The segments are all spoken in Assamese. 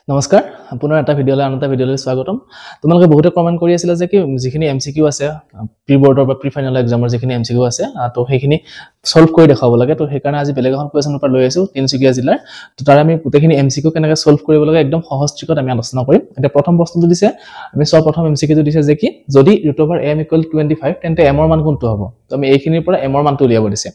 নমস্কাৰ আপোনাৰ এটা ভিডিঅলৈ স্বাগতম তোমালোকে বহুতে কমেন্ট কৰি আছিল যে কি যিখিনি এমসিকিউ আছে প্ৰি বৰ্ডৰ বা প্ৰি ফাইনাল এক্সামৰ যিখিনি এমসিকিউ আছে তো সেইখিনি সলভ কৰি দেখাব লাগে তো সেইকাৰণে আজি বেলেগ এখন কোৱেশ্চন পেপাৰ লৈ আছো তিনচুকীয়া জিলাৰ তো তাৰ আমি গোটেইখিনি এমসিকিউ কেনেকৈ সলভ কৰিব লাগে একদম সহজ ট্ৰিকত আমি আলোচনা কৰিম এটা প্ৰথম প্ৰশ্নটো দিছে আমি সব প্ৰথম এমসিকিউটো দিছে যে কি যদি √m = 25 তেন্তে m ৰ মান কোনটো হ'ব তো আমি এইখিনিৰ পৰা m ৰ মানটো উলিয়াব দিছে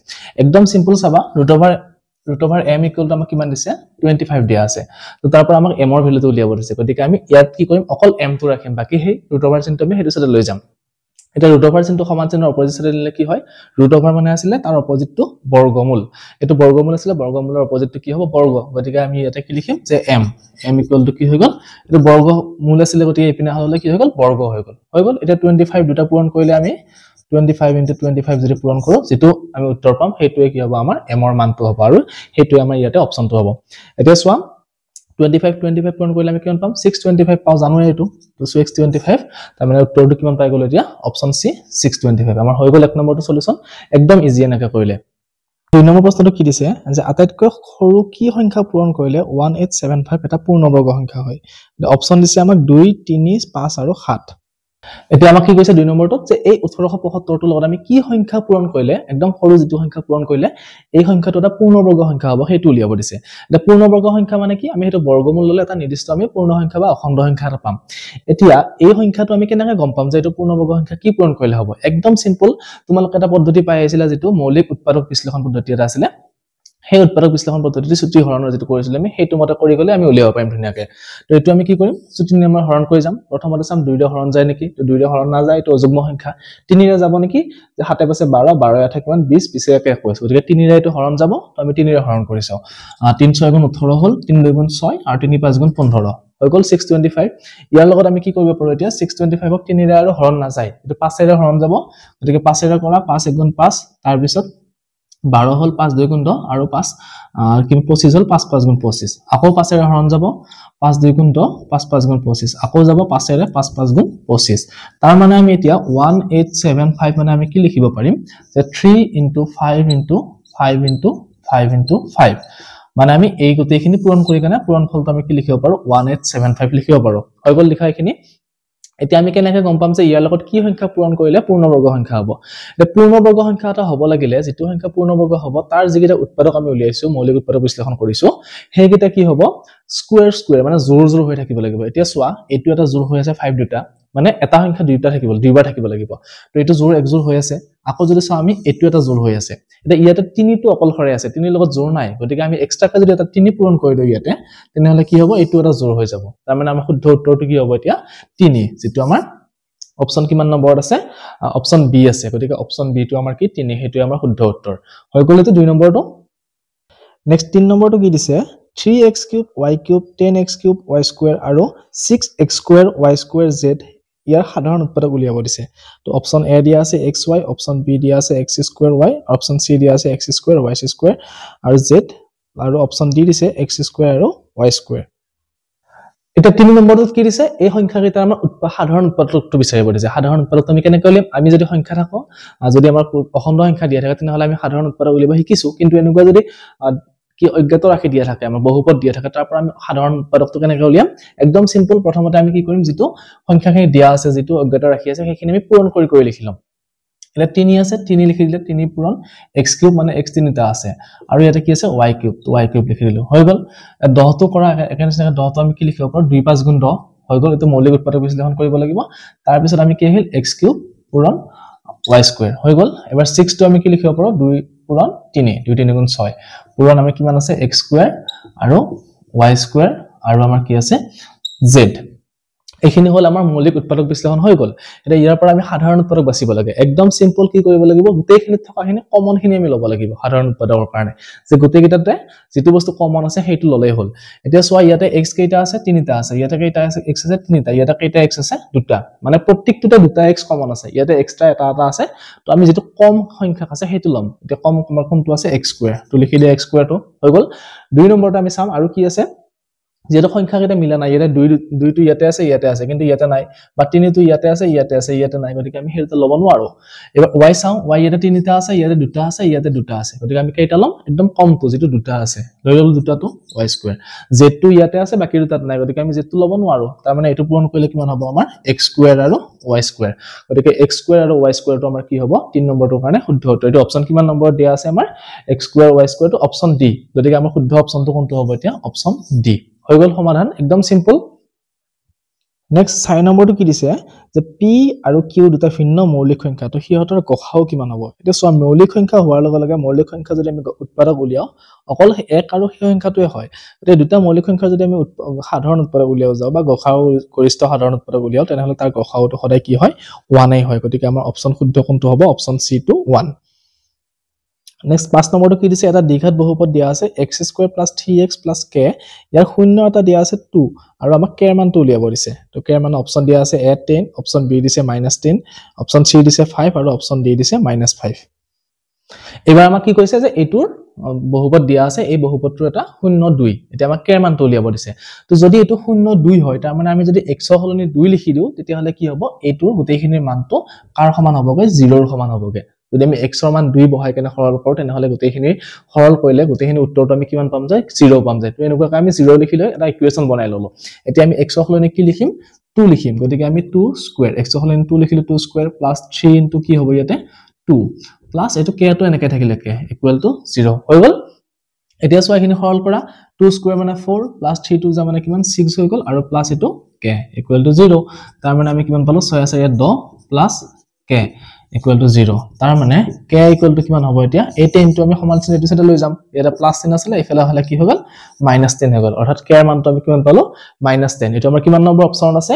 একদম সিম্পল চাবা √m = আমাক কিমান দিছে 25 দিয়া আছে তো তাৰ পৰা আমাক m ৰ ভ্যালুটো উলিয়াব দিছে গতিকে আমি ইয়াত কি কৰিম অকল m টো ৰাখিম বাকি হেই √r চিনটো আমি হেতু সাথে লৈ যাম এটা √r চিনটো সমান চিনৰ অপজিট সাথে দিলে কি হয় √r মানে আছিল তাৰ অপজিটটো বৰ্গমূল এটো বৰ্গমূল আছিল বৰ্গমূলৰ অপজিটটো কি হ'ব বৰ্গ গতিকে আমি ইয়াতে কি লিখিম যে m = কি হৈ গল এটো বৰ্গমূল আছিল গতিকে ইপিনে হলে কি হৈ গল বৰ্গ হৈ গল এটা 25 দুটা পূৰণ কৰিলে আমি 25 * 25 যদি পূৰণ কৰো যেটো আমি উত্তৰ পাম হেতুৱে কি হ'ব আমাৰ m ৰ মানটো হ'ব আৰু হেতুৱে আমাৰ ইয়াতে অপচনটো হ'ব এতিয়া সোৱা 25 পূৰণ কৰিলে আমি কিমান পাম 625 পাও জানো এটো তো 625 তাৰ মানে উত্তৰটো কিমান পাই গল এতিয়া অপচন সি 625 আমাৰ হৈ গল এক নম্বৰটো সলিউশন একদম ইজি এনেকা কৰিলে দুই নম্বৰ প্ৰশ্নটো কি দিছে যে আটাইতকৈ সৰু কি সংখ্যা পূৰণ কৰিলে 1875 এটা পূৰ্ণবৰ্গ সংখ্যা হয় অপচন দিছে আমাক 2 3 5 আৰু 7 এতিয়া আমাক কি কৈছে দুই নম্বৰটো যে এই 1875 টো লগত আমি কি সংখ্যা পূৰণ কৰিলে একদম সৰু যেটো সংখ্যা পূৰণ কৰিলে এই সংখ্যাটো এটা পূৰ্ণবৰ্গ সংখ্যা হ'ব হেতু উলিয়াব দিছে এটা পূৰ্ণবৰ্গ সংখ্যা মানে কি আমি হেতু বৰ্গমূল ললে এটা নিৰ্দিষ্ট আমি পূৰ্ণ সংখ্যা বা অখণ্ড সংখ্যা এটা পাম এতিয়া এই সংখ্যাটো আমি কেনেকৈ গম পাম যে এটো পূৰ্ণবৰ্গ সংখ্যা কি পূৰণ কৰিলে হ'ব একদম সিম্পল তোমালোক এটা পদ্ধতি পাই আছিল যেটো মৌলিক উৎপাদক বিশ্লেষণ পদ্ধতি এটা আছিল সেই উৎপাদক বিশ্লেষণ পদ্ধতিটো সূত্ৰী হৰণৰ যেটো কৰিছিল আমি হেতু মতে কৰি গলে আমি উলিয়াব পাৰিম ধুনিয়াকে তো এটো আমি কি কৰিম সূত্ৰী নিয়মৰ হৰণ কৰি যাম প্ৰথমতে চাম 2 ৰে হৰণ যায় নেকি তো 2 ৰে হৰণ না যায় তো অযুগ্ম সংখ্যা 3 ৰে যাব নেকি যে 7 পাছে 12 12 থাকে কিমান 20 20 একে 21 গতিকে 3 ৰে এটো হৰণ যাব তো আমি 3 ৰে হৰণ কৰি চাও 3 6 গুণ 18 হল 3 2 গুণ 6 আৰু 3 5 গুণ 15 হৈ গল 625 ইয়াৰ লগত আমি কি কৰিব পাৰো এতিয়া 625 ক 3 ৰে আৰু হৰণ না যায় এটো 5 ৰে হৰণ যাব গতিকে 5 ৰে কৰা 5 1 গুণ 5 তাৰ পিছত 12 হল 5 2 গুণ 10 আৰু 5 কি 25 হল 5 5 গুণ 25 আকৌ 5 ৰে হৰণ যাব 5 2 গুণ 10 5 5 গুণ 25 আকৌ যাব 5 ৰে 5 5 গুণ 25 তাৰ মানে আমি এতিয়া 1875 মানে আমি কি লিখিব পাৰিম যে 3 * 5 * 5 * 5 * 5 মানে আমি এই গোটেইখিনি পূৰণ কৰি কেনে পূৰণ ফলটো আমি কি লিখিব পাৰো 1875 লিখিব পাৰো হৈ গল লিখা এখিনি এতিয়া আমি কেনেকৈ গম পাম যে ইয়াৰ লগত কি সংখ্যা পূৰণ কৰিলে পূৰ্ণবৰ্গ সংখ্যা হ'ব এ পূৰ্ণবৰ্গ সংখ্যা এটা হ'ব লাগিলে যেটো সংখ্যা পূৰ্ণবৰ্গ হ'ব তাৰ যিকেইটা উৎপাদক আমি উলিয়াইছো মৌলিক উৎপাদক বিশ্লেষণ কৰিছো সেইকেইটা কি হ'ব স্কয়াৰ মানে জোৰ হৈ থাকিব লাগিব এতিয়া সোৱা এটো এটা জোৰ হৈ আছে 5 দুটা মানে এটা সংখ্যা দুইটা থাকিব দুইবাৰ থাকিব লাগিব তো এটো জোৰ এক জোৰ হৈ আছে আকৌ যদি চাও আমি এটো এটা জোৰ হৈ আছে এটা ইয়াতে তিনিটো অকলখৰে আছে তিনিৰ লগত জোৰ নাই গতিকে আমি এক্সট্ৰাকে যদি এটা তিনি পূৰণ কৰি দিও ইয়াতে তেনেহলে কি হ'ব এটো এটা জোৰ হৈ যাব তাৰ মানে আমাৰ শুদ্ধ উত্তৰটো কি হ'ব এতিয়া 3 যেটো আমাৰ অপচন কিমান নম্বৰত আছে অপচন বি আছে গতিকে অপচন বি টো আমাৰ কি 3 হেতু আমাৰ শুদ্ধ উত্তৰ হৈ গল এটো দুই নম্বৰটো নেক্সট 3 নম্বৰটো কি দিছে 3x³ y³ 10x³ y² আৰু 6x² y² z ইয়াৰ সাধাৰণ উৎপাদক উলিয়াব দিছে তো অপচন এ দিয়া আছে xy অপচন বি দিয়া আছে x² y অপচন সি দিয়া আছে x² y² আৰু z আৰু অপচন ডি দিছে x² আৰু y² এটা 3 নম্বৰটো কি দিছে এই সংখ্যা কেইটা আমাৰ সাধাৰণ উৎপাদকটো বিচাৰিব দিছে সাধাৰণ উৎপাদক আমি কেনেকৈ উলিয়াম আমি যদি সংখ্যা থাকো যদি আমাৰ অখণ্ড সংখ্যা দিয়া থাকে তেনেহলে আমি সাধাৰণ উৎপাদক উলিয়াব শিকিছো কিন্তু এনেকুৱা যদি কি অজ্ঞাত ৰাখি দিয়া থাকে আমাৰ বহুপদ দিয়া থাকে তাৰ পৰা আমি সাধাৰণ উৎপাদকটো কেনেকৈ উলিয়াম একদম সিম্পল প্ৰথমতে আমি কি কৰিম যেটো সংখ্যাখিনি দিয়া আছে যেটো অজ্ঞাত ৰাখি আছে সেইখিনি আমি পূৰণ কৰি লিখিলাম এটা 3 আছে 3 লিখি দিলে 3 পূৰণ x³ মানে x তিনিটা আছে আৰু ইয়াতে কি আছে y³ তো y³ লিখি দিলো হৈ গল 10 টো কৰা একেনিচিনা 10 টো আমি কি লিখিব পাৰো 2 5 গুণ 10 হৈ গল এটো মৌলিক উৎপাদক বিশ্লেষণ কৰিব লাগিব তাৰ পিছত আমি কি আহিল x³ পূৰণ y² হৈ গল এবাৰ 6 টো আমি কি লিখিব পাৰো 2 পূৰণ 3 2 3 গুণ 6 পূৰণ আমি কিমান আছে x² আৰু y² আৰু আমাৰ কি আছে z এখিনি হল আমাৰ মৌলিক উৎপাদক বিশ্লেষণ হৈ গল এটা ইয়াৰ পৰা আমি সাধাৰণ উৎপাদক বাছিব লাগে একদম সিম্পল কি কৰিব লাগিব গোটেইখিনি থকাখিনি কমনখিনি আমি লব লাগিব সাধাৰণ উৎপাদকৰ কাৰণে যে গোটেইকেইটাতে যেটো বস্তু কমন আছে হেতু ললেই হল এতিয়া সোৱা ইয়াতে x কেইটা আছে তিনিটা আছে ইয়াতে কেইটা আছে x আছে তিনিটা ইয়াতে কেইটা x আছে দুটা মানে প্ৰত্যেকটোতে দুটা x কমন আছে ইয়াতে এক্সট্ৰা এটা আছে তো আমি যেটো কম সংখ্যা আছে হেতু লম এতিয়া কম কোনটো আছে x² তো লিখি দিয়া x² টো হৈ গল দুই নম্বৰটো আমি চাম আৰু কি আছে যেটো সংখ্যা কেইটা মিলা নাই ইয়াতে 2 টো ইয়াতে আছে কিন্তু ইয়াতে নাই বা 3 টো ইয়াতে আছে নাই গতিকে আমি হেৰিটা লব নোৱাৰো এবাৰ y চাও y ইয়াতে 3টা আছে ইয়াতে 2টা আছে ইয়াতে 2টা আছে গতিকে আমি কেইটা লম একদম কমটো যেটো 2টা আছে লৈ ললো 2টাটো y স্কয়াৰ z টো ইয়াতে আছে বাকি দুটাত নাই গতিকে আমি z টো লব নোৱাৰো তাৰ মানে এটো পূৰণ কৰিলে কিমান হ'ব আমাৰ x স্কয়াৰ আৰু y স্কয়াৰ গতিকে x স্কয়াৰ আৰু y স্কয়াৰটো আমাৰ কি হ'ব 3 নম্বৰটোৰ কাৰণে শুদ্ধ উত্তৰ এটো অপচন কিমান নম্বৰ দিয়া আছে আমাৰ x স্কয়াৰ y স্কয়াৰটো অপচন ডি গতিকে আমাৰ শুদ্ধ অপচনটো কোনটো হ'ব এতিয়া অপচন ডি হৈ গল সমাধান একদম সিম্পল নেক্সট 6 নম্বৰটো কি দিছে যে p আৰু q দুটা ভিন্ন মৌলিক সংখ্যা তো হিহতৰ গসাও কিমান হ'ব এটা সব মৌলিক সংখ্যা হোৱাৰ লগে লগে মৌলিক সংখ্যা যদি আমি উৎপাদক উলিয়াও অকল এক আৰু সেই সংখ্যাটোৱে হয় এটা দুটা মৌলিক সংখ্যা যদি আমি সাধাৰণ উৎপাদক উলিয়াও যাও বা গসাও গৰিষ্ঠ সাধাৰণ উৎপাদক উলিয়াও তেনেহলে তাৰ গসাওটো সদায় কি হয় 1 এই হয় গতিকে আমাৰ অপচন শুদ্ধ কোনটো হ'ব অপচন সি টু 1 Next 5 নম্বৰটো কি দিছে এটা দ্বিঘাত বহুপদ দিয়া আছে x² + 3x + k ইয়াৰ শূন্য এটা দিয়া আছে 2 আৰু আমাক k এর মানটো উলিয়াব দিছে তো k এর মান অপচন দিয়া আছে a 10 অপচন b দিছে -10 অপচন c দিছে 5 আৰু অপচন d দিছে -5 এবাৰ আমাক কি কৈছে যে এটোৰ বহুপদ দিয়া আছে এই বহুপদটোৰ এটা 0 2 এটা আমাক k এৰ মানটো উলিয়াব দিছে তো যদি এটো 0 2 হয় তাৰ মানে আমি যদি x ৰ সলনি 2 লিখি দিও তেতিয়া হলে কি হ'ব এটোৰ গোটেইখিনিৰ মানটো কাৰ সমান হ'বগে 0 ৰ সমান হ'বগে যদি আমি x ৰ মান 2 বহাই কেনে সৰল কৰো তেনেহলে গোটেইখিনি সৰল কৰিলে গোটেইখিনি উত্তৰটো আমি কিমান পাম যায় 0 পাম যায় তো এনেকুৱা আমি 0 লিখিলে এটা ইকুৱেচন বনাই ললো এতিয়া আমি x ৰ সলনি কি লিখিম 2 লিখিম গতিকে আমি 2 স্কয়াৰ x ৰ সলনি 2 লিখিলে 2 স্কয়াৰ + 3 ইনটু কি হ'ব ইয়াতে 2 প্লাস এটো k টো এনেকৈ থাকিলে k = 0 হৈ গল এতিয়া সো এখিনি সৰল কৰা 2 স্কয়াৰ মানে 4 + 3 2 যা মানে কিমান 6 হৈ গল আৰু প্লাস এটো k = 0 তাৰ মানে আমি কিমান পালো 6 আছে 10 প্লাস k = 0 তাৰ মানে k = কিমান হ'ব এতিয়া এই 10 টো আমি সমান চিহ্ন এটো সেটা লৈ যাম এটা প্লাস চিহ্ন আছে এফালে হলে কি হৈ গল -10 হৈ গল অৰ্থাৎ k এৰ মানটো আমি কিমান পালো -10 এটো আমাৰ কিমান নম্বৰ অপচন আছে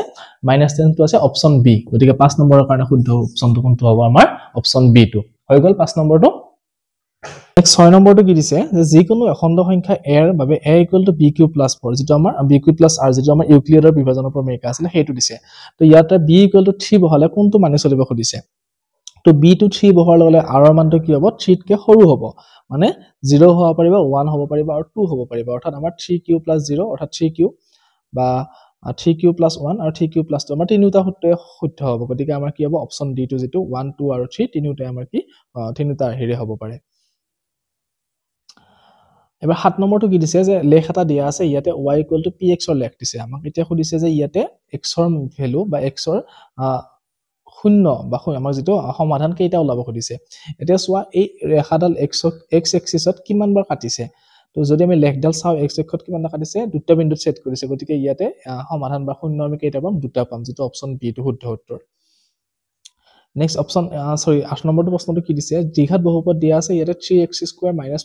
-10 টো আছে অপচন বি গতিকে 5 নম্বৰৰ কাৰণে শুদ্ধ অপচনটো কোনটো হ'ব আমাৰ অপচন বি টো হৈ গল 5 নম্বৰটো নেক্সট 6 নম্বৰটো কি দিছে যে যিকোনো অখণ্ড সংখ্যা a এৰ বাবে a = bq + 4 যেটো আমাৰ bq + r যেটো আমাৰ ইউক্লিডৰ বিভাজনৰ প্ৰমেয়িকা আছিল হেতু দিছে তো ইয়াতে b = 3 বহালে কোনটো মানি চলিব খুদিছে তো b to 3 বহাৰ লগে r ৰ মানটো কি হ'ব 3 কে সৰু হ'ব মানে 0 হ'ব পাৰিব 1 হ'ব পাৰিব আৰু 2 হ'ব পাৰিব অৰ্থাৎ আমাৰ 3q + 0 অৰ্থাৎ 3q বা 3q + 1 আৰু 3q + 2 আমাৰ তিনিটা শুদ্ধ হ'ব গতিকে আমাৰ কি হ'ব অপচন ডি টো যেটো 1 2 আৰু 3 তিনিটাই আমাৰ কি তিনিটা হেৰি হ'ব পাৰে এবাৰ 7 নম্বৰটো কি দিছে যে লেখ এটা দিয়া আছে ইয়াতে y = px ৰ লেখ দিছে আমাক এতিয়া খুদিছে যে ইয়াতে x ৰ ভ্যালু বা x ৰ শূন্য বা আমাৰ যেটো সমাধান কেইটা ওলাব খুদিছে এতিয়া সোৱা এই ৰেখাডাল x এক্সিছত কিমান বাৰ কাটিছে তো যদি আমি লেখডাল চাও x অক্ষত কিমান কাটিছে দুটা বিন্দুত সেট কৰিছে গতিকে ইয়াতে সমাধান বা শূন্য আমি কেইটা পাম দুটা পাম যেটো অপচন বি টো শুদ্ধ উত্তৰ নেক্সট অপচন 8 নম্বৰটো প্ৰশ্নটো কি দিছে দ্বিঘাত বহুপদ দিয়া আছে ইয়াতে 3x² -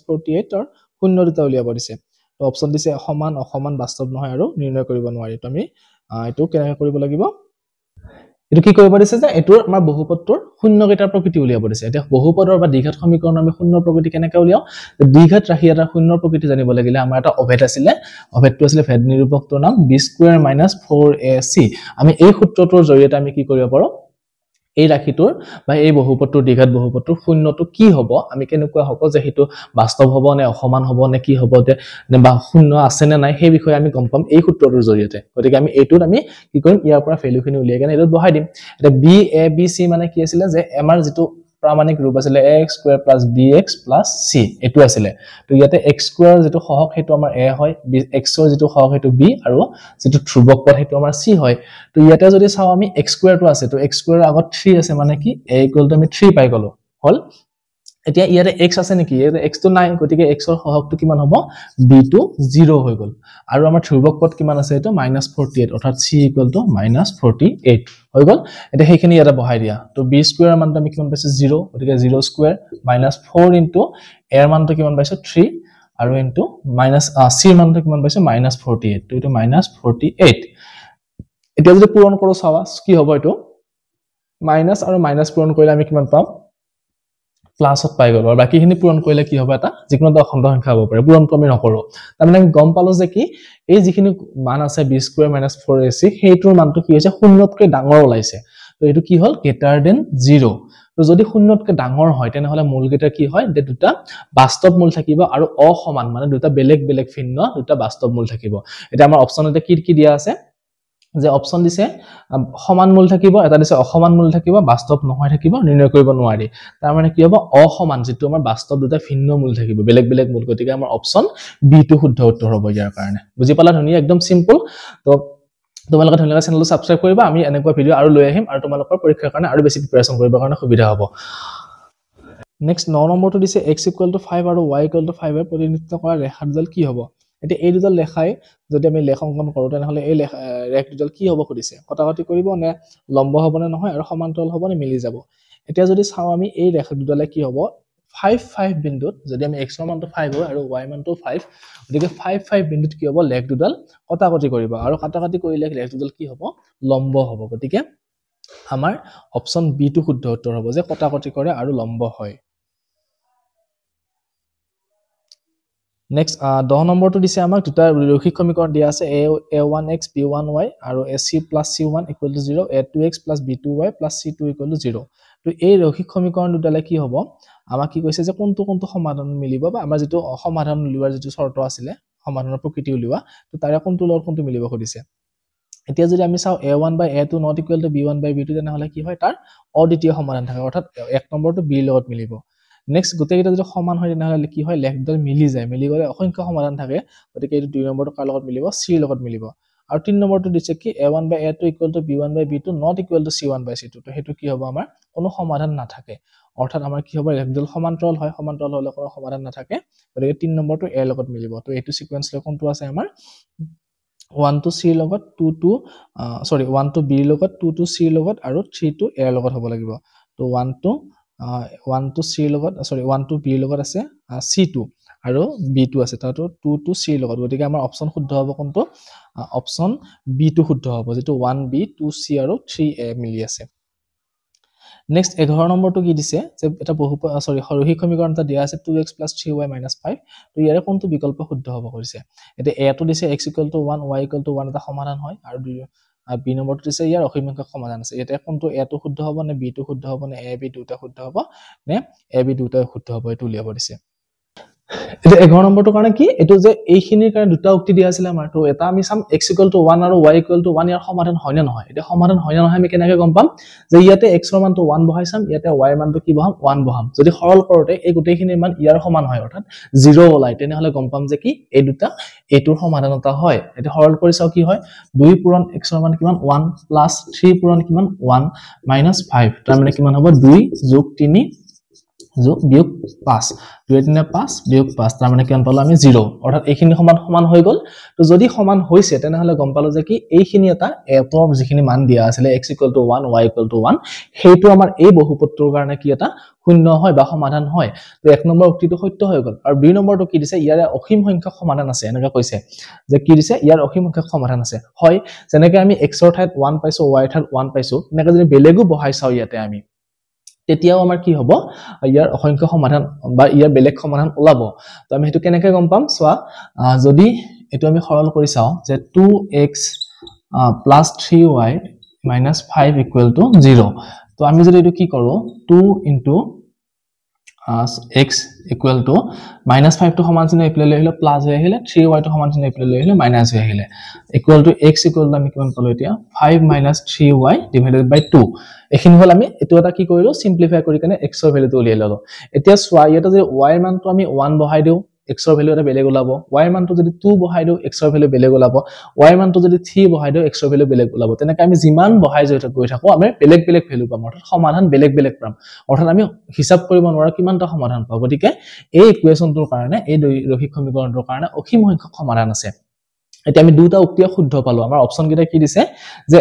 48 ৰ শূন্য দুটা উলিয়াব দিছে তো অপচন দিছে সমান অসমান বাস্তৱ নহয় আৰু নিৰ্ণয় কৰিব নোৱাৰি তো আমি এটো কেনেকৈ কৰিব লাগিব এটো কি কৰিব দিছে যে এটোৰ আমাৰ বহুপদটোৰ শূন্য কেইটাৰ প্ৰকৃতি উলিয়াব দিছে এতিয়া বহুপদৰ বা দ্বিঘাত সমীকৰণ আমি শূন্য প্ৰকৃতি কেনেকৈ উলিয়াও দ্বিঘাত ৰাশি এটা শূন্য প্ৰকৃতি জানিব লাগিলে আমাৰ এটা অভেদ আছিল অভেদটো আছিল ভেদ নিৰূপকটোৰ নাম b² - 4ac আমি এই সূত্ৰটোৰ জৰিয়তে আমি কি কৰিব পাৰো এই ৰাশিটোৰ বা এই বহুপদটোৰ দ্বিঘাত বহুপদটোৰ শূন্যটো কি হ'ব আমি কেনেকৈ হ'ব যে হেতু বাস্তৱ হ'ব নে অসমান হ'ব নে কি হ'ব নে বা শূন্য আছে নে নাই সেই বিষয়ে আমি গম পাম এই সূত্ৰটোৰ জৰিয়তে গতিকে আমি এইটোত আমি কি কৰিম ইয়াৰ পৰা ভ্যালুখিনি উলিয়াই কেনে এটো বহাই দিম এটা b a b c মানে কি আছিল যে আমাৰ যেটো প্ৰামাণিক ৰূপ আছিল ax² + bx + c এটো আছিল তো ইয়াতে x² যেটো সহগ হেতু আমাৰ a হয় x ৰ যেটো সহগ হেতু b আৰু যেটো ধ্ৰুবক পদ হেতু আমাৰ c হয় তো ইয়াতে যদি চাও আমি x² টো আছে তো x² ৰ আগত 3 আছে মানে কি a = আমি 3 পাই গলো হল এতিয়া ইয়াতে x আছে নেকি ইয়াতে x তো নাই গতিকে x ৰ সহগটো কিমান হ'ব b টো 0 হৈ গল আৰু আমাৰ ধ্ৰুবক পদ কিমান আছে এটো -48 অৰ্থাৎ c = -48 হৈ গল এটা হেখিনি ইয়াতে বহাই দিয়া তো b² ৰ মানটো আমি কিমান পাইছো 0 গতিকে 0² - 4 ইনটু a ৰ মানটো কিমান পাইছো 3 আৰু ইনটু c ৰ মানটো কিমান পাইছো -48 তো এটো -48 এতিয়া যদি পূৰণ কৰো চাবা কি হ'ব এটো মাইনাস আৰু মাইনাস পূৰণ কৰিলে আমি কিমান পাম প্লাসত পাই গলো আৰু বাকিখিনি পূৰণ কৰিলে কি হ'ব এটা যিকোনো এটা অখণ্ড সংখ্যা হ'ব পাৰে পূৰণ আমি নকৰো তাৰ মানে আমি গম পালো যে কি এই যিখিনি মান আছে b² - 4ac সেইটোৰ মানটো কি হৈছে শূন্যতকৈ ডাঙৰ ওলাইছে তো এটো কি হল গ্ৰেটাৰ দেন 0 তো যদি শূন্যতকৈ ডাঙৰ হয় তেনেহলে মূলকেইটা কি হয় যে দুটা বাস্তৱ মূল থাকিব আৰু অসমান মানে দুটা বেলেগ বেলেগ ভিন্ন দুটা বাস্তৱ মূল থাকিব এটা আমাৰ অপচনতে কি দিয়া আছে যে অপচন দিছে সমান মূল থাকিব এটা দিছে অসমান মূল থাকিব বাস্তৱ নহয় থাকিব নিৰ্ণয় কৰিব নোৱাৰি তাৰ মানে কি হ'ব অসমান যেটো আমাৰ বাস্তৱ দুটা ভিন্ন মূল থাকিব বেলেগ বেলেগ মূল গতিকে আমাৰ অপচন বি টো শুদ্ধ উত্তৰ হ'ব ইয়াৰ কাৰণে বুজি পালা ধুনীয়া একদম সিম্পল তো তোমালোকে ধুনীয়াকৈ চেনেলটো সাবস্ক্ৰাইব কৰিবা আমি এনেকুৱা ভিডিও আৰু লৈ আহিম আৰু তোমালোকৰ পৰীক্ষাৰ কাৰণে আৰু বেছি প্ৰিপাৰেচন কৰিবৰ কাৰণে সুবিধা হ'ব নেক্সট 9 নম্বৰটো দিছে x = 5 আৰু y = 5 এৰ প্ৰতিনিধিত্ব কৰা ৰেখা দুডাল কি হ'ব এতিয়া এই দুডাল ৰেখাই যদি আমি লেখ অংকন কৰো তেনেহলে এই ৰেখা দুডাল কি হ'ব খুদিছে কটাকটি কৰিব নে লম্ব হ'ব নে নহয় আৰু সমান্তৰাল হ'ব নে মিলি যাব এতিয়া যদি চাও আমি এই ৰেখা দুডালে কি হ'ব 5 5 বিন্দুত যদি আমি x ৰ মানটো 5 হয় আৰু y মানটো 5 গতিকে 5 5 বিন্দুত কি হ'ব লেখ দুডাল কটাকটি কৰিব আৰু কটাকটি কৰিলে লেখ দুডাল কি হ'ব লম্ব হ'ব গতিকে আমাৰ অপচন বি টো শুদ্ধ উত্তৰ হ'ব যে কটাকটি কৰে আৰু লম্ব হয় নেক্সট 10 নম্বৰটো দিছে আমাক দুটা ৰৈখিক সমীকৰণ দিয়া আছে a1x b1y আৰু ac + c1 = 0 a2x + b2y + c2 = 0 তো এই ৰৈখিক সমীকৰণ দুটালে কি হ'ব আমাক কি কৈছে যে কোনটো সমাধান মিলিব বা আমাৰ যেটো সমাধান উলিওৱাৰ যেটো শৰ্ত আছিল সমাধানৰ প্ৰকৃতি উলিওৱা তো তাৰে কোনটো লগত কোনটো মিলিব খুদিছে এতিয়া যদি আমি চাও a1 / a2 ≠ b1 / b2 তেনেহলে কি হয় তাৰ অদ্বিতীয় সমাধান থাকে অৰ্থাৎ এক নম্বৰটো b লগত মিলিব নেক্সট গোটেইটা যদি সমান হয় তেনেহলে কি হয় লেখ দুডাল মিলি যায় মিলি গলে অসংখ্য সমাধান থাকে গতিকে এই দুই নম্বৰটো কাৰ লগত মিলিব c লগত মিলিব আৰু তিন নম্বৰটো দিছে কি a1 / a2 = b1 / b2 ≠ c1 / c2 তো হেতু কি হ'ব আমাৰ কোনো সমাধান নাথাকে অৰ্থাৎ আমাৰ কি হ'ব লেখ দুডাল সমান্তৰাল হয় সমান্তৰাল হলে কোনো সমাধান নাথাকে গতিকে তিন নম্বৰটো a লগত মিলিব তো এইটো সিকোয়েন্স লৈ কোনটো আছে আমাৰ 1 to c লগত 2 to 1 to b লগত 2 to c লগত আৰু 3 to a লগত হ'ব লাগিব তো 1 to c লগত 1 to b লগত আছে c2 আৰু b2 আছে তাতো 2 to c লগত গতিকে আমাৰ অপচন শুদ্ধ হ'ব কোনটো অপচন b2 শুদ্ধ হ'ব যেটো 1b 2c আৰু 3a মিলি আছে নেক্সট 11 নম্বৰটো কি দিছে যে এটা ৰৈখিক সমীকৰণ এটা দিয়া আছে 2x + 3y - 5 তো ইয়াৰে কোনটো বিকল্প শুদ্ধ হ'ব কৰিছে এতিয়া a টো দিছে x = 1 y = 1 এটা সমাধান হয় আৰু b নম্বৰটো দিছে ইয়াৰ অসীমসংখ্যক সমাধান আছে এতিয়া কোনটো a টো শুদ্ধ হ'ব নে b টো শুদ্ধ হ'ব নে a b দুটা শুদ্ধ হ'ব নে a b দুটা শুদ্ধ হ'ব এটো উলিয়াব দিছে এটা 11 নম্বৰটো কাৰণে কি এটো যে এইখিনিৰ কাৰণে দুটা উক্তি দিয়া আছিল আমাৰ তো এটা আমি চাম x = 1 আৰু y = 1 ইয়াৰ সমাধান হয় না নহয় এটা সমাধান হয় না নহয় আমি কেনেকৈ গম পাম যে ইয়াতে x ৰ মানটো 1 বহাই চাম ইয়াতে y ৰ মানটো কি বহাম 1 বহাম যদি সৰল কৰোতে এই গোটেইখিনিৰ মান ইয়াৰ সমান হয় অৰ্থাৎ 0 ওলাই তেনেহলে গম পাম যে কি এই দুটা এটোৰ সমাধানতা হয় এটা সৰল কৰি চাও কি হয় 2 পূৰণ x ৰ মান কিমান 1 + 3 পূৰণ কিমান 1 - 5 তাৰ মানে কিমান হ'ব 2 + 3 বিয়োগ 5 2 3 5 বিয়োগ 5 তাৰ মানে কিমান পালো আমি 0 অৰ্থাৎ এইখিনি সমান হৈ গল তো যদি সমান হৈছে তেনেহলে গম পালো যে কি এইখিনি এটা এটৰ যিখিনি মান দিয়া আছিল x = 1 y = 1 হেতু আমাৰ এই বহুপদটোৰ কাৰণে কি এটা শূন্য হয় বা সমাধান হয় তো এক নম্বৰ উক্তিটো সত্য হৈ গল আৰু দুই নম্বৰটো কি দিছে ইয়াৰে অসীম সংখ্যক সমাধান আছে এনেকা কৈছে যে কি দিছে ইয়াৰ অসীম সংখ্যক সমাধান আছে হয় যেনেকৈ আমি x ৰ ঠাইত 1 পাইছো y ৰ ঠাইত 1 পাইছো এনেকা যদি বেলেগো বহাই চাও ইয়াতে আমি তেতিয়াও আমাৰ কি হ'ব ইয়াৰ অসংখ্য সমাধান বা ইয়াৰ বেলেগ সমাধান ওলাব তো আমি হেতু কেনেকৈ গম পাম সোৱা যদি এটো আমি সৰল কৰি চাও যে 2x + 3y - 5 = 0 তো আমি যদি এটো কি কৰো 2 * x = -5 টো সমান চিহ্ন এপ্লাই লৈ আহিলে প্লাস হৈ আহিলে 3y টো সমান চিহ্ন এপ্লাই লৈ আহিলে মাইনাস হৈ আহিলে x = আমি কিমান পালো এতিয়া 5 - 3y / 2 এখিনি হল আমি এটো এটা কি কৰিলো সিম্পলিফাই কৰি কেনে x ৰ ভ্যালুটো উলিয়াই ললো এতিয়া সোৱা ইয়াতে যে y ৰ মানটো আমি 1 বহাই দিও x ৰ ভ্যালু এটা বেলেগ ওলাব y ৰ মানটো যদি 2 বহাই দিও x ৰ ভ্যালু বেলেগ ওলাব y ৰ মানটো যদি 3 বহাই দিও x ৰ ভ্যালু বেলেগ ওলাব তেনেকৈ আমি যিমান বহাই গৈ থাকো আমি বেলেগ বেলেগ ভ্যালু পাম অৰ্থাৎ সমাধান বেলেগ বেলেগ পাম অৰ্থাৎ আমি হিসাব কৰিব নোৱাৰা কিমানটা সমাধান পাব গতিকে এই ইকুৱেচনটোৰ কাৰণে এই ৰৈখিক সমীকৰণটোৰ কাৰণে অসীম সংখ্যক সমাধান আছে এতিয়া আমি দুটা উক্তি শুদ্ধ পালো আমাৰ অপচন কেইটা কি দিছে যে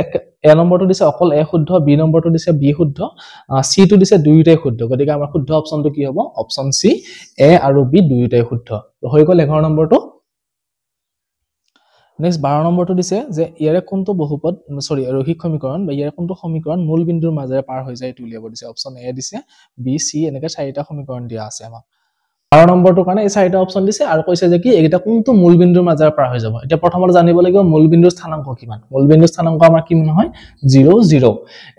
a নম্বৰটো দিছে অকল a শুদ্ধ b নম্বৰটো দিছে b শুদ্ধ c টো দিছে দুইটাই শুদ্ধ গতিকে আমাৰ শুদ্ধ অপচনটো কি হ'ব অপচন c a আৰু b দুইটাই শুদ্ধ হৈ গল 11 নম্বৰটো নেক্সট 12 নম্বৰটো দিছে যে ইয়াৰে কোনটো বহুপদ ৰৈখিক সমীকৰণ বা ইয়াৰে কোনটো সমীকৰণ মূল বিন্দুৰ মাজেৰে পাৰ হৈ যায় এটো উলিয়াব দিছে অপচন a দিছে b c এনেকৈ চাৰিটা সমীকৰণ দিয়া আছে আমাক 12 নম্বৰটো কাৰণে এই চাৰিটা অপচন দিছে আৰু কৈছে যে কি এইটা কোনটো মূল বিন্দুৰ মাজেৰে পাৰ হৈ যাব এটা প্ৰথমতে জানিব লাগিব মূল বিন্দুৰ স্থানাংক কিমান মূল বিন্দুৰ স্থানাংক আমাৰ কি নহয় 0 0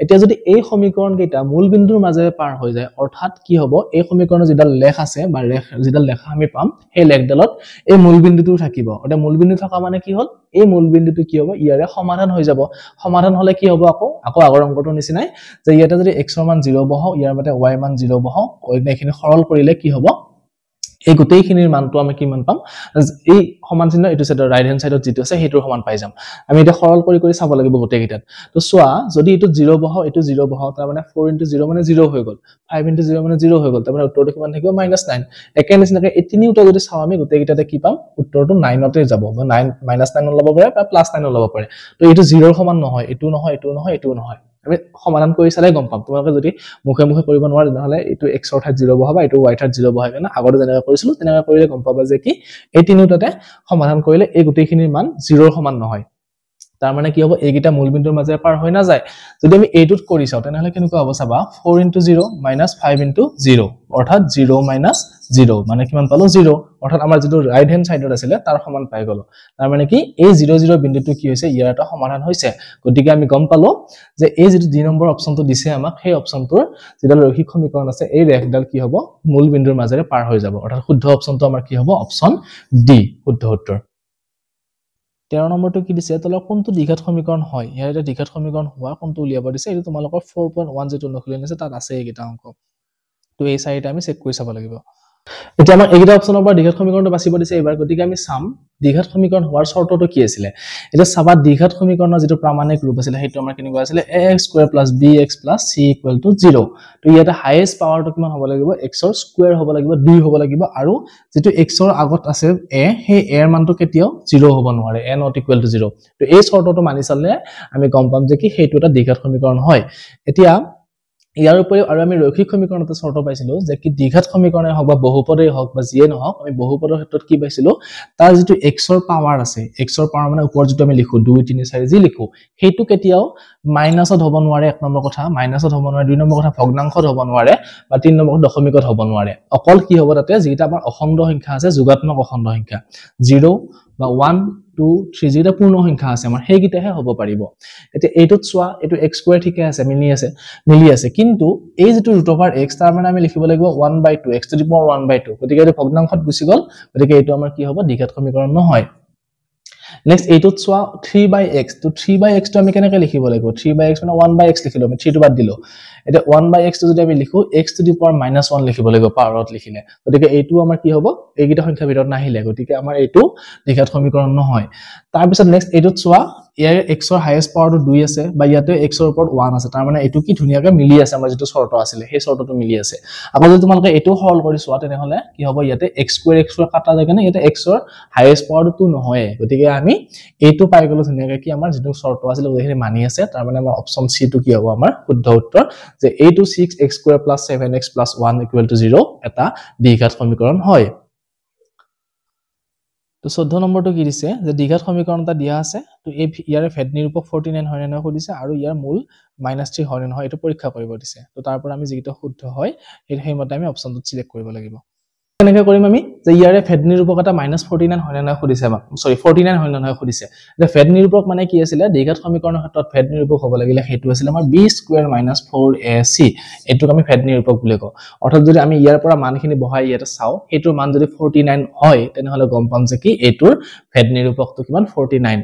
এতিয়া যদি এই সমীকৰণ কেইটা মূল বিন্দুৰ মাজেৰে পাৰ হৈ যায় অৰ্থাৎ কি হ'ব এই সমীকৰণৰ যেডাল লেখ আছে বা যেডাল লেখা আমি পাম এই লেখডালত এই মূল বিন্দুটো থাকিব অৰ্থাৎ মূল বিন্দু থকা মানে কি হ'ল এই মূল বিন্দুটো কি হ'ব ইয়াৰে সমাধান হৈ যাব সমাধান হলে কি হ'ব আকৌ আগৰ অংকটোৰ নিচিনাই যে ইয়াতে যদি x ৰ মান 0 বহাও ইয়াৰ মতে y মান 0 বহাও এইখিনি সৰল কৰিলে কি হ'ব এই গোটেইখিনিৰ মানটো আমি কিমান পাম এই সমান চিহ্ন এটো সাইডৰ ৰাইট হ্যান্ড সাইডত যেটো আছে হেটোৰ সমান পাই যাম আমি এটা সৰল কৰি চাব লাগিব গোটেই কিটাত তো সোৱা যদি এটো 0 বহাও এটো 0 বহাও তাৰ মানে 4 * 0 মানে 0 হৈ গল 5 * 0 মানে 0 হৈ গল তাৰ মানে উত্তৰটো কিমান থাকিব -9 একে নিচিনাকৈ এই তিনিটা যদি চাও আমি গোটেই কিটাতে কি পাম উত্তৰটো 9 তে যাব 9 -9 ল'ব পাৰে বা +9 ল'ব পাৰে তো এটো 0 ৰ সমান নহয় এটো নহয় এটো নহয় এটো নহয় আমি সমাধান কৰি চালে গম পাম তোমালোকে যদি মুখে মুখে কৰিব নোৱাৰা নহলে এটো x ৰ ঠাইত 0 বহাবা এটো y ঠাইত 0 বহাই কেনে আগতে যেনেকৈ কৰিছিলো তেনেকৈ কৰিলে গম পাবা যে কি এই তিনিটাতে সমাধান কৰিলে এই গোটেইখিনিৰ মান 0 ৰ সমান নহয় তাৰ মানে কি হ'ব এইগিটা মূল বিন্দুৰ মাজেৰে পাৰ হৈ না যায় যদি আমি এইটোত কৰি চাও তেনেহলে কেনেকুৱা হ'ব চাবা 4 * 0 - 5 * 0 অৰ্থাৎ 0 - 0 মানে কিমান পালো 0 অৰ্থাৎ আমাৰ যেটো ৰাইট হ্যান্ড সাইডত আছিল তাৰ সমান পাই গলো তাৰ মানে কি এই 0 0 বিন্দুটো কি হৈছে ইয়াৰ এটা সমাধান হৈছে গতিকে আমি গম পালো যে এই যেটো 2 নম্বৰ অপচনটো দিছে আমাক সেই অপচনটোৰ যেডাল ৰৈখিক সমীকৰণ আছে এই ৰেখডাল কি হ'ব মূল বিন্দুৰ মাজেৰে পাৰ হৈ যাব অৰ্থাৎ শুদ্ধ অপচনটো আমাৰ কি হ'ব অপচন ডি শুদ্ধ উত্তৰ 13 নম্বৰটো কি দিছে তলৰ কোনটো দ্বিঘাত সমীকৰণ হয় ইয়াৰ এটা দ্বিঘাত সমীকৰণ হোৱা কোনটো উলিয়াব দিছে এটো তোমালোকৰ 4.1 যেটো নখলি আছে তাত আছে এইগিটা অংক তো এই চাৰিটা আমি চেক কৰি চাব লাগিব এতিয়া আমাৰ এইগিটা অপচনৰ পৰা দ্বিঘাত সমীকৰণটো বাছিব দিছে এবাৰ গতিকে আমি চাম দ্বিঘাত সমীকৰণ হোৱাৰ শৰ্তটো কি আছিল এটা চাবা দ্বিঘাত সমীকৰণৰ যেটো প্ৰামাণিক ৰূপ আছিল হেতু আমাৰ কেনেকুৱা আছিল ax² + bx + c = 0 তো ইয়াতে হাইয়েস্ট পাৱাৰটো কিমান হ'ব লাগিব x ৰ স্কয়াৰ হ'ব লাগিব 2 হ'ব লাগিব আৰু যেটো x ৰ আগত আছে a সেই a ৰ মানটো কেতিয়াও 0 হ'ব নোৱাৰে a ≠ 0 তো এই শৰ্তটো মানি চললে আমি গম পাম যে কি হেতু এটা দ্বিঘাত সমীকৰণ হয় এতিয়া ইয়াৰ উপৰিও আৰু আমি ৰৈখিক সমীকৰণতে শৰ্ত পাইছিলো যে কি দ্বিঘাত সমীকৰণে হওক বা বহুপদে হওক বা যিয়ে নহওক আমি বহুপদৰ ক্ষেত্ৰত কি পাইছিলো তাৰ যেটো x ৰ পাৱাৰ আছে x ৰ পাৱাৰ মানে ওপৰ যেটো আমি লিখো 2 3 4 যি লিখো হেতু কেতিয়াও মাইনাসত হ'ব নোৱাৰে এক নম্বৰ কথা মাইনাসত হ'ব নোৱাৰে দুই নম্বৰ কথা ভগ্নাংশত হ'ব নোৱাৰে বা তিন নম্বৰ দশমিকত হ'ব নোৱাৰে অকল কি হ'ব তাতে যেটা আমাৰ অখণ্ড সংখ্যা আছে যোগাত্মক অখণ্ড সংখ্যা 0 বা 1 2 3 যেটা পূৰ্ণ সংখ্যা আছে আমাৰ হেগিটাহে হ'ব পাৰিব এতিয়া এইটোত সোৱা এটো x² ঠিকে আছে মিলি আছে কিন্তু এই যেটো √x তাৰ মানে আমি লিখিব লাগিব 1/2 x⁴ 1/2 গতিকে এটো ভগ্নাংশত গুছি গল গতিকে এটো আমাৰ কি হ'ব দ্বিঘাত সমীকৰণ নহয় নেক্সট এইটোত সোৱা 3/x তো 3/x টো আমি কেনেকৈ লিখিব লাগিব 3/x মানে 1/x লিখিলো আমি 3 টো বাদ দিলো এটা 1/x টো যদি আমি লিখো x⁴ -1 লিখিব লাগিব পাৱাৰত লিখিলে গতিকে এইটো আমাৰ কি হ'ব এইগিটা সংখ্যা ভিতৰত নাহিলে গতিকে আমাৰ এইটো দ্বিঘাত সমীকৰণ নহয় তাৰ পিছত নেক্সট এইটোত সোৱা ইয়াৰ x ৰ হাইয়েস্ট পাৱাৰটো 2 আছে বা ইয়াতে x ৰ ওপৰত 1 আছে তাৰ মানে এইটো কি ধুনিয়াকৈ মিলি আছে আমাৰ যেটো শৰ্ত আছিল সেই শৰ্তটো মিলি আছে আকৌ যদি তোমালোকে এইটো সৰল কৰি সোৱা তেনেহলে কি হ'ব ইয়াতে x² কাটা যায় কেনে ইয়াতে x ৰ হাইয়েস্ট পাৱাৰটো নহয় গতিকে আমি এইটো পাই গলো ধুনিয়াকৈ কি আমাৰ যেটো শৰ্ত আছিল ওইখিনি মানি আছে তাৰ মানে আমাৰ অপচন সি টো কি হ'ব আমাৰ শুদ্ধ উত্তৰ যে এইটো 6x² + 7x + 1 = 0 এটা দ্বিঘাত সমীকৰণ হয় তো 14 নম্বৰটো কি দিছে যে দ্বিঘাত সমীকৰণ এটা দিয়া আছে তো এই ইয়াৰ ভেদ নিৰূপক 49 হয় নে সুধিছে আৰু ইয়াৰ মূল -3 হয় নে নহয় এটো পৰীক্ষা কৰিব দিছে তো তাৰ পৰা আমি যেটো শুদ্ধ হয় হেইমতে আমি অপচনটো সিলেক্ট কৰিব লাগিব কেনেকৈ কৰিম আমি যে ইয়াৰে ভেদ নিৰূপক এটা -49 হয় নে নহয় সুধিছে আমাক সৰি 49 হয় নে নহয় সুধিছে যে ভেদ নিৰূপক মানে কি আছিল দ্বিঘাত সমীকৰণৰ ক্ষেত্ৰত ভেদ নিৰূপক হ'ব লাগিলে হেতু আছিল আমাৰ b² - 4ac এটোক আমি ভেদ নিৰূপক বুলি কও অৰ্থাৎ যদি আমি ইয়াৰ পৰা মানখিনি বহাই ইয়াতে চাও হেতুৰ মান যদি 49 হয় তেনেহলে গম পাম যে কি এটোৰ ভেদ নিৰূপকটো কিমান 49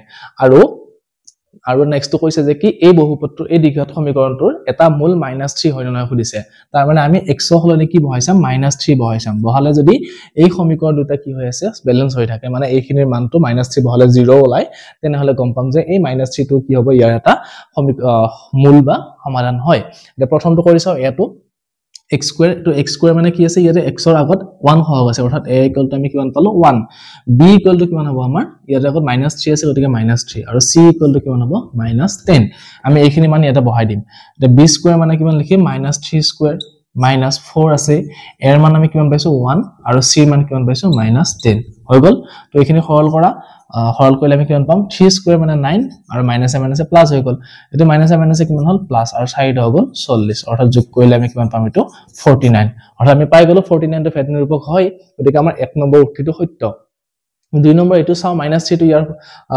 আৰু নেক্সট তো কৈছে যে কি এই বহুপদটোৰ এই দ্বিঘাত সমীকৰণটোৰ এটা মূল -3 হয় নে নহয় সুধিছে তাৰ মানে আমি x হলনি কি বহাইছাম -3 বহাইছাম বহালে যদি এই সমীকৰণ দুটা কি হৈ আছে ব্যালেন্স হৈ থাকে মানে এইখিনিৰ মানটো -3 বহালে 0 ওলাই তেনেহলে গম পাম যে এই -3 টো কি হ'ব ইয়াৰ এটা মূল বা সমাধান হয় এতিয়া প্ৰথমটো কৰিছাও এটো x² তো x² মানে কি আছে ইয়াতে x ৰ আগত 1 হওক আছে অৰ্থাৎ a = আমি কিমান পালো 1 b = কিমান হ'ব আমাৰ ইয়াতে আগত -3 আছে গতিকে -3 আৰু c = কিমান হ'ব -10 আমি এইখিনি মান ইয়াতে বহাই দিম এতিয়া b² মানে কিমান লিখিম -3² -4 আছে এৰ মান আমি কিমান পাইছো 1 আৰু c ৰ মান কিমান পাইছো -10 হৈ গল তো এইখিনি সৰল কৰা হৰল কৰিলে আমি কিমান পাম 3 স্কয়াৰ মানে 9 আৰু মাইনাসে প্লাস হৈ গল এটো মাইনাসে কিমান হল প্লাস আৰু 4 হৈ গল 40 অৰ্থাৎ যোগ কৰিলে আমি কিমান পাম এটো 49 অৰ্থাৎ আমি পাই গলো 49 টো ফেড নিৰূপক হয় গতিকে আমাৰ 1 নম্বৰ উক্তিটো সত্য 2 নম্বৰ এটো চাও -3 টো ইয়াৰ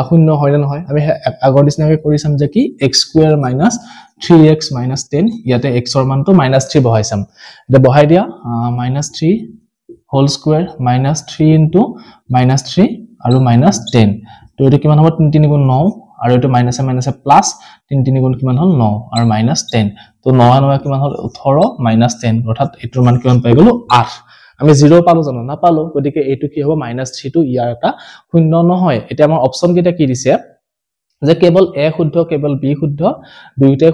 শূন্য হয় না নহয় আমি আগৰ দিশনাকে কৰি চাম যে কি x স্কয়াৰ - 3x - 10 ইয়াতে x ৰ মানটো -3 বহাই চাম এটা বহাই দিয়া -3 হোল স্কয়াৰ -3 ইনটু -3 আৰু -10 তো এটো কিমান হ'ব 3 3 গুণ 9 আৰু এটো মাইনাসে প্লাস 3 3 গুণ কিমান হল 9 আৰু -10 তো 9 9 কিমান হল 18 -10 অৰ্থাৎ এটোৰ মান কিমান পাই গলো 8 আমি 0 পালো জানো না পালো গতিকে এটো কি হ'ব -3 টো ইয়াৰ এটা শূন্য নহয় এটা আমাৰ অপচন কেটা কি দিছে যে কেৱল a শুদ্ধ কেৱল b শুদ্ধ দুইটাই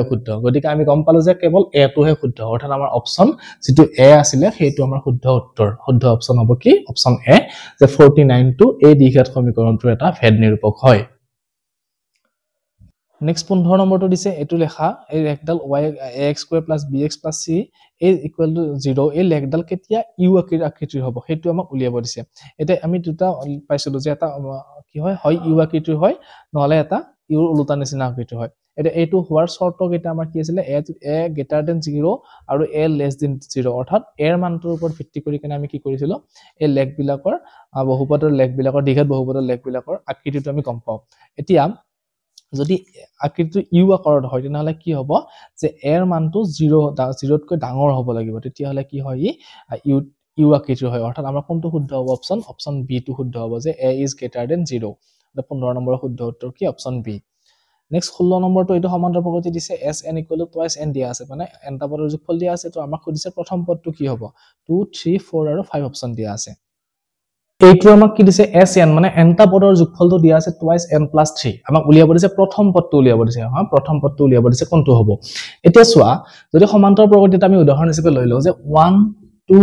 শুদ্ধ গতিকে আমি গম পালো যে কেৱল a টোহে শুদ্ধ অৰ্থাৎ আমাৰ অপচন যেটো a আছিলে সেইটো আমাৰ শুদ্ধ উত্তৰ শুদ্ধ অপচন হ'ব কি অপচন a যে 49 টো এই দ্বিঘাত সমীকৰণটোৰ এটা ভেদ নিৰূপক হয় নেক্সট 15 নম্বৰটো দিছে এটো লেখা এই ৰেকডাল ax স্কয়াৰ + bx + c = 0 এই লেখডাল কেতিয়া u আকৃতিৰ হ'ব হেতু আমাক উলিয়াব দিছে এটা আমি দুটা পাইছিলো যে এটা কি হয় হয় u আকৃতিৰ হয় নহলে এটা u উলটা নিচিনা আকৃতিৰ হয় এটা এটো হোৱাৰ শৰ্ত কেটা আমাৰ কি আছিল a greater than 0 আৰু a less than 0 অৰ্থাৎ a ৰ মানটোৰ ওপৰত ভিত্তি কৰি কেনে আমি কি কৰিছিলো এই লেখবিলাকৰ বহুপদৰ লেখবিলাকৰ দ্বিঘাত বহুপদৰ লেখবিলাকৰ আকৃতিটো আমি গম পাও এতিয়া যদি আকৃতিটো u আকাৰত হয় তেনহলে কি হ'ব যে a ৰ মানটো 0 তকৈ ডাঙৰ হ'ব লাগিব তেতিয়া হলে কি হয় u আকৃতিৰ হয় অৰ্থাৎ আমাৰ কোনটো শুদ্ধ হ'ব অপচন b টো শুদ্ধ হ'ব যে a is greater than 0 এটা 15 নম্বৰৰ শুদ্ধ উত্তৰ কি অপচন b নেক্সট 16 নম্বৰটো এটো সমান্তৰাল প্ৰগতি দিছে sn = twice n দিয়া আছে মানে n টা পদৰ যোগফল দিয়া আছে তো আমাক কৈছে প্ৰথম পদটো কি হ'ব 2 3 4 আৰু 5 অপচন দিয়া আছে এইটো আমাক কি দিছে sn মানে n টা পদৰ যোগফলটো দিয়া আছে twice n + 3 আমাক উলিয়াব দিছে প্ৰথম পদটো উলিয়াব দিছে প্ৰথম পদটো উলিয়াব দিছে কোনটো হ'ব এতিয়া চোৱা যদি সমান্তৰাল প্ৰগতিটা আমি উদাহৰণ হিচাপে লৈ লও যে 1 2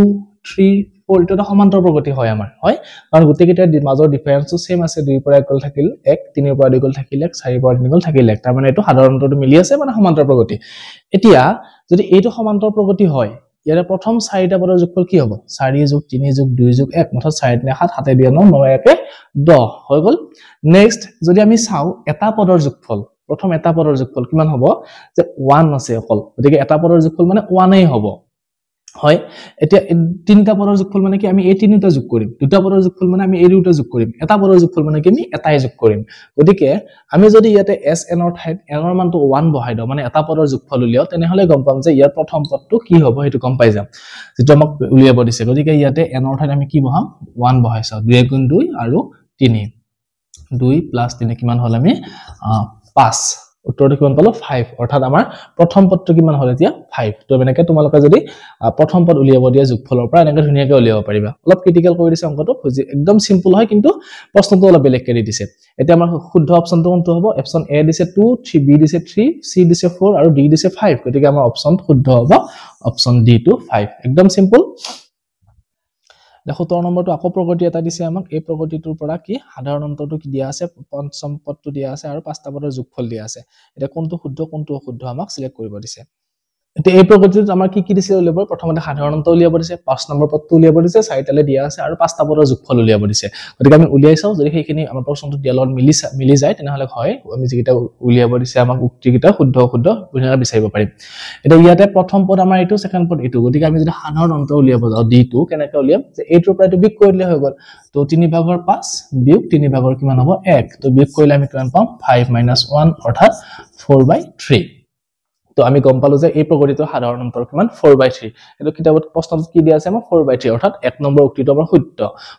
3 4 এটা সমান্তৰাল প্ৰগতি হয় আমাৰ হয় কাৰণ গুটেকিটাৰ মাজৰ ডিফাৰেন্সটো সেম আছে 2 পৰা ইকুৱেল থাকিল 1 3 পৰা ইকুৱেল থাকিল 1 4 পৰা ইকুৱেল থাকিল 1 তাৰ মানে এটো সাধাৰণটো মিলি আছে মানে সমান্তৰাল প্ৰগতি এতিয়া যদি এইটো সমান্তৰাল প্ৰগতি হয় ইয়াৰে প্ৰথম 4টা পদৰ যোগফল কি হ'ব 4 + 3 + 2 + 1 মুঠত 4 3 7 7 2 9 9 1 10 হৈ গল নেক্সট যদি আমি চাও এটা পদৰ যোগফল প্ৰথম এটা পদৰ যোগফল কিমান হ'ব যে 1 আছে অকল গতিকে এটা পদৰ যোগফল মানে 1 এই হ'ব হয় এতিয়া তিনটা পদৰ যোগফল মানে কি আমি এই তিনিটা যোগ কৰিম দুটা পদৰ যোগফল মানে আমি এই দুটা যোগ কৰিম এটা পদৰ যোগফল মানে কি আমি এটাই যোগ কৰিম গতিকে আমি যদি ইয়াতে sn ৰ ঠাইত n ৰ মানটো 1 বহাই দাও মানে এটা পদৰ যোগফল উলিয়াও তেনেহলে গম পাম যে ইয়াৰ প্ৰথম পদটো কি হ'ব হেতু গম পাই যাম যেটো আমাক উলিয়াব দিছে গতিকে ইয়াতে n ৰ ঠাইত আমি কি বহাম 1 বহাই চাও 2 * 2 আৰু 3 2 + 3 কিমান হল আমি 5 উত্তৰটো কিমান পালো 5 অৰ্থাৎ আমাৰ প্ৰথম পদটো কিমান হল এতিয়া 5 তো এনেকৈ তোমালোকে যদি প্ৰথম পদ উলিয়াব দিয়া যোগফলৰ পৰা এনেকৈ ধুনিয়াকৈ উলিয়াব পাৰিবা অলপ ক্ৰিটিকেল কৰি দিছে অংকটো একদম সিম্পল হয় কিন্তু প্ৰশ্নটো অলপ বেলেগ কৰি দিছে এতিয়া আমাৰ শুদ্ধ অপচনটো কোনটো হ'ব অপচন a দিছে 2 3 b দিছে 3 c দিছে 4 আৰু d দিছে 5 গতিকে আমাৰ অপচন শুদ্ধ হ'ব অপচন d টো 5 একদম সিম্পল 17 নম্বৰটো আকৌ প্ৰগতি এটা দিছে আমাক এই প্ৰগতিটোৰ পৰা কি সাধাৰণ অন্তৰটো কি দিয়া আছে পঞ্চম পদটো দিয়া আছে আৰু পাঁচটা পদৰ যোগফল দিয়া আছে এটা কোনটো শুদ্ধ কোনটো অশুদ্ধ আমাক সিলেক্ট কৰিব দিছে এতিয়া এই প্ৰগতিত আমাৰ কি দিছে উলিয়াব প্ৰথমতে সাধাৰণ অন্ত উলিয়াব দিছে 5 নম্বৰ পদটো উলিয়াব দিছে চাৰিটালে দিয়া আছে আৰু পাঁচটা পদৰ যোগফল উলিয়াব দিছে গতিকে আমি উলিয়াই চাও যদি সেইখিনি আমাৰ প্ৰশ্নটো দিয়ালত মিলি যায় তেনেহলে হয় আমি যিকিটা উলিয়াব দিছে আমাক উক্তিকিটা শুদ্ধ অশুদ্ধ বুজিনা বিচাৰিব পাৰিম এটা ইয়াতে প্ৰথম পদ আমাৰ এটো সেকেন্ড পদ এটো গতিকে আমি যদি সাধাৰণ অন্ত উলিয়াব যাও d2 কেনেকৈ উলিয়াম যে এইটোৰ পৰা বিয়োগ কৰিলে হৈ গল তো 3 ভাগৰ 5 বিয়োগ 3 ভাগৰ কিমান হ'ব 1 তো বিয়োগ কৰিলে আমি কিমান পাম 5 - 1 অৰ্থাৎ 4/3 তো আমি গম পালো যে এই প্ৰগতিটো সাধাৰণ অন্তৰ কিমান 4/3 এটো কিতাপত প্ৰশ্নটো কি দিয়া আছে আমাৰ 4/3 অৰ্থাৎ 1 নম্বৰ উক্তিটো আমাৰ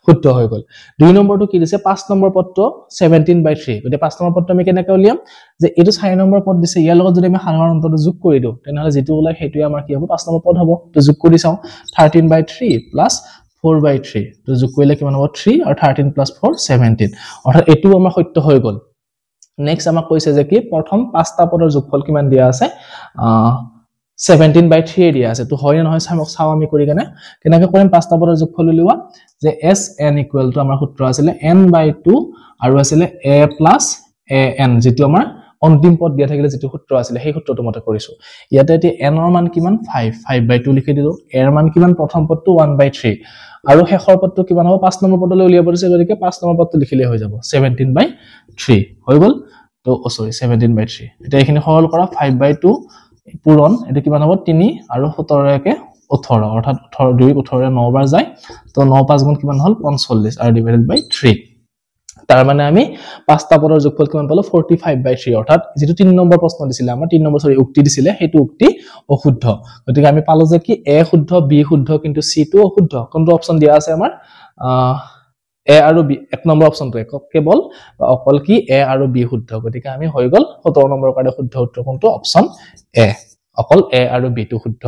শুদ্ধ হৈ গল 2 নম্বৰটো কি দিছে 5 নম্বৰ পদটো 17/3 গতে 5 নম্বৰ পদটো আমি কেনেকৈ উলিয়াম যে এটো 4 নম্বৰ পদ দিছে ইয়াৰ লগত যদি আমি সাধাৰণ অন্তৰটো যোগ কৰি দিও তেনেহলে যেটো ওলাই হেতুই আমাৰ কি হ'ব 5 নম্বৰ পদ হ'ব তো যোগ কৰি চাও 13/3 + 4/3 তো যোগ কৰিলে কিমান হ'ব 3 আৰু 13 + 4 17 অৰ্থাৎ এটো আমাৰ সত্য হৈ গল নেক্সট আমাক কৈছে যে কি প্ৰথম পাঁচটা পদৰ যোগফল কিমান দিয়া আছে 17/3 দিয়া আছে তো হয় না নহয় চাও আমি কৰি কেনেকৈ কৰিম পাঁচটা পদৰ যোগফল উলিওৱা যে sn = আমাৰ সূত্ৰ আছিল n/2 আৰু আছিল a + an যেটো আমাৰ অন্তিম পদ দিয়া থাকিলে যেটো সূত্ৰ আছিল সেই সূত্ৰটো মতে কৰিছো ইয়াতে এতিয়া n ৰ মান কিমান 5/2 লিখি দিলো a ৰ মান কিমান প্ৰথম পদটো 1/3 আৰু শেষৰ পদটো কিমান হ'ব 5 নম্বৰ পদলৈ উলিয়াব দিছে গতিকে 5 নম্বৰ পদটো লিখিলে হৈ যাব 17/3 হৈ গল তো সৰি 17/3 এটা এখিনি সৰল কৰা 5/2 পূৰণ এটা কিমান হ'ব 3 আৰু 17 একে 18 অৰ্থাৎ 2 18 9 বাৰ যায় তো 9 5 গুণ কিমান হল 45 আৰু ডিভাইডেড বাই 3 তাৰ মানে আমি পাঁচটা পদৰ যোগফল কিমান পালো 45/3 অৰ্থাৎ যেটো 3 নম্বৰ প্ৰশ্ন দিছিলে আমাৰ 3 নম্বৰ সৰি উক্তি দিছিলে হেতু উক্তি অশুদ্ধ গতিকে আমি পালো যে কি a শুদ্ধ b শুদ্ধ কিন্তু c টো অশুদ্ধ কোনটো অপচন দিয়া আছে আমাৰ a আৰু b এক নম্বৰ অপচনটো কেৱল অকল কি a আৰু b শুদ্ধ গতিকে আমি হৈ গল 17 নম্বৰৰ কাৰণে শুদ্ধ উত্তৰ কোনটো অপচন a অকল a আৰু b টো শুদ্ধ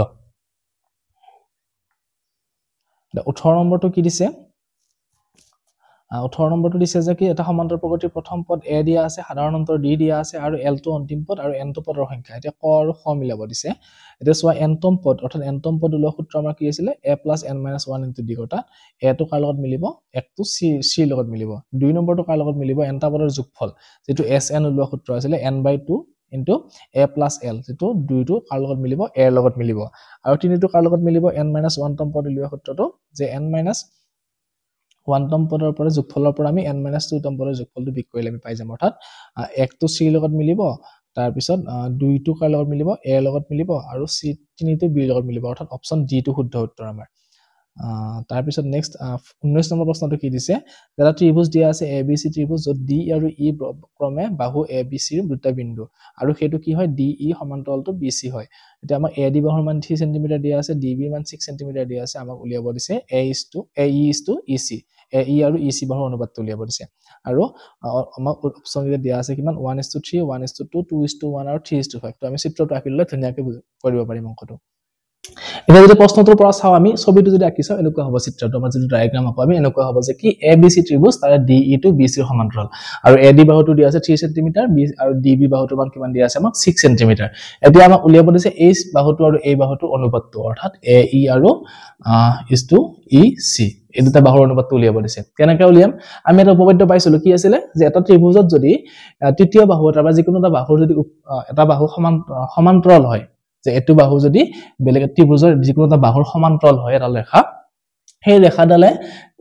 18 নম্বৰটো কি দিছে 18 নম্বৰটো দিছে যে কি এটা সমান্তৰাল প্ৰগতিৰ প্ৰথম পদ a দিয়া আছে সাধাৰণ অন্তৰ d দিয়া আছে আৰু l টো অন্তিম পদ আৰু n টো পদৰ সংখ্যা এটা ক আৰু খ মিলাব দিছে এটা সোৱা n তম পদ অৰ্থাৎ n তম পদ উলোৱা সূত্ৰ আমাৰ কি আছিল a + n - 1 * d কটা a টো কাৰ লগত মিলিব 1 টো c লগত মিলিব 2 নম্বৰটো কাৰ লগত মিলিব n টা পদৰ যোগফল যেটো sn উলোৱা সূত্ৰ আছিল n/2 into a + l যেটো 2 টো কাৰ লগত মিলিব a ৰ লগত মিলিব আৰু 3 টো কাৰ লগত মিলিব n - 1 তম পদ উলোৱা সূত্ৰটো যে n - 1 তম পদৰ পৰা যোগফলৰ পৰা আমি n - 2 তম পদৰ যোগফলটো বিক কৰিলে আমি পাই যাম অৰ্থাৎ 1 টো c লগত মিলিব তাৰ পিছত 2 টো কাৰ লগত মিলিব a ৰ লগত মিলিব আৰু 3 টো b ৰ লগত মিলিব অৰ্থাৎ অপচন d টো শুদ্ধ উত্তৰ আমাৰ তাৰ পিছত নেক্সট 19 নম্বৰ প্ৰশ্নটো কি দিছে এটা ত্ৰিভুজ দিয়া আছে abc ত্ৰিভুজ যত d আৰু e ক্ৰমে বাহু abc ৰ দুটা বিন্দু আৰু হেতু কি হয় de সমান্তৰালটো bc হয় এতিয়া আমাৰ ad বাহুৰ মান 3 cm দিয়া আছে db মান 6 cm দিয়া আছে আমাক উলিয়াব দিছে ae ec ae আৰু ec বাহুৰ অনুপাতটো উলিয়াব দিছে আৰু আমাক অপচন দিয়া আছে কিমান 1:3 1:2 2:1 আৰু 3:5 তো আমি চিত্ৰটো আঁকিলে ধুনীয়াকৈ কৰিব পাৰিম অংকটো এটা যদি প্ৰশ্নটোৰ পৰা চাও আমি ছবিটো যদি আঁকি চাও এনেকুৱা হ'ব চিত্ৰটো আমাৰ যদি ডায়াগ্ৰাম আঁকো আমি এনেকুৱা হ'ব যে কি abc ত্ৰিভুজ তাৰে de টো bc ৰ সমান্তৰাল আৰু ad বাহুটো দিয়া আছে 3 cm আৰু db বাহুটোৰ মান কিমান দিয়া আছে আমাক 6 cm এতিয়া আমাক উলিয়াব দিছে a বাহুটো আৰু a বাহুটোৰ অনুপাতটো অৰ্থাৎ ae আৰু ec এই দুটা বাহুৰ অনুপাতটো উলিয়াব দিছে কেনেকৈ উলিয়াম আমি এটা উপপাদ্য পাইছিলো কি আছিল যে এটা ত্ৰিভুজত যদি তৃতীয় বাহু এটা বা যিকোনো এটা বাহুৰ যদি এটা বাহু সমান্তৰাল হয় যে এটো বাহু যদি বেলেগ ত্ৰিভুজৰ যিকোনো এটা বাহুৰ সমান্তৰাল হয় এটা ৰেখা সেই ৰেখাডালে